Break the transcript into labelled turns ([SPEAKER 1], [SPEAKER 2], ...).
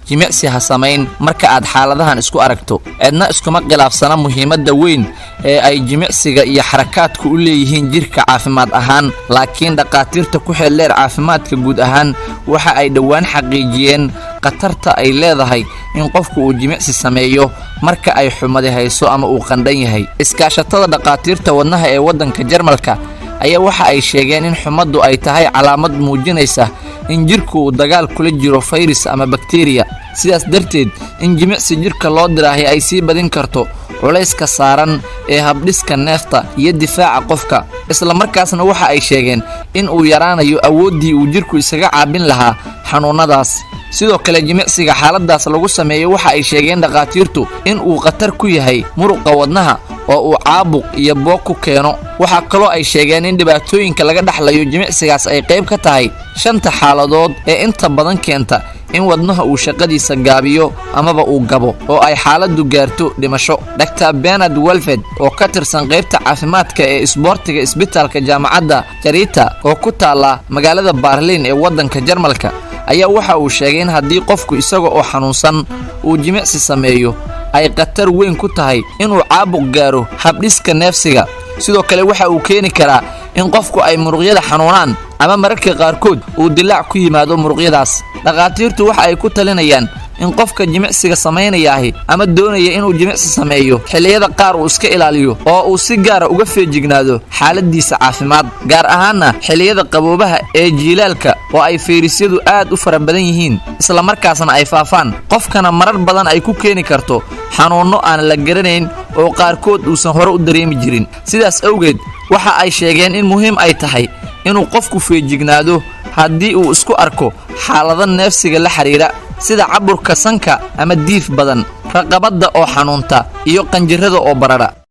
[SPEAKER 1] jimicsi ha samayn marka aad xaaladahan isku aragto. Cidna iskuma khilaafsana muhiimadda weyn ee ay jimicsiga iyo xarakaadku u leeyihiin jirka caafimaad ahaan, laakiin dhaqaatiirta ku xeeldheer caafimaadka guud ahaan waxa ay dhowaan xaqiijiyeen qatarta ay leedahay in qofku uu jimicsi sameeyo marka ay xumadi hayso ama uu qandhan yahay. Iskaashatada dhaqaatiirta wadnaha ee waddanka Jarmalka ayaa waxa ay sheegeen in xumadu ay tahay calaamad muujinaysa in jirku uu dagaal kula jiro fayras ama bakteeriya, sidaas darteed in jimicsi jirka loo diraahay ay sii badin karto culayska saaran ee habdhiska neefta iyo difaaca qofka. isla markaasna waxa ay sheegeen in uu yaraanayo awooddii uu jirku isaga caabin lahaa xanuunadaas. sidoo kale jimicsiga xaaladaas lagu sameeyo waxa ay sheegeen dhaqaatiirtu in uu khatar ku yahay muruqa wadnaha oo uu caabuq iyo boog ku keeno. waxa kaloo ay sheegeen in dhibaatooyinka laga dhaxlayo jimicsigaas ay qayb ka tahay 5 xaaladood ee inta badan keenta in wadnaha uu shaqadiisa gaabiyo amaba uu gabo oo ay xaaladu gaarto dhimasho. Dr. Bernard Wolfed oo ka tirsan qaybta caafimaadka ee isboortiga isbitaalka jaamacadda Jarita oo ku taala magaalada Berlin ee waddanka Jarmalka ayaa waxa uu sheegay in haddii qofku isaga oo xanuunsan uu jimicsi sameeyo ay khatar weyn ku tahay inuu caabuq gaaro habdhiska neefsiga. sidoo kale waxa uu keeni karaa in qofku ay muruqyada xanuunaan ama mararka qaarkood uu dilaac ku yimaado muruqyadaas. dhaqaatiirtu waxa ay ku talinayaan in qofka jimicsiga sameynaya ama doonaya inuu jimicsi sameeyo xilliyada qaar uu iska ilaaliyo oo uu si gaar ah uga feejignaado xaaladiisa caafimaad, gaar ahaanna xilliyada qaboobaha ee jiilaalka oo ay fayrasyadu aad u fara badan yihiin isla markaasna ay faafaan, qofkana marar badan ay ku keeni karto xanuuno aan la garanayn oo qaarkood uusan hore u dareemi jirin. sidaas awgeed waxa ay sheegeen in muhiim ay tahay inuu qofku feejignaado haddii uu isku arko xaalado neefsiga la xiriira sida caburka sanka ama diif badan, raqabada oo xanuunta iyo qanjirada oo barara.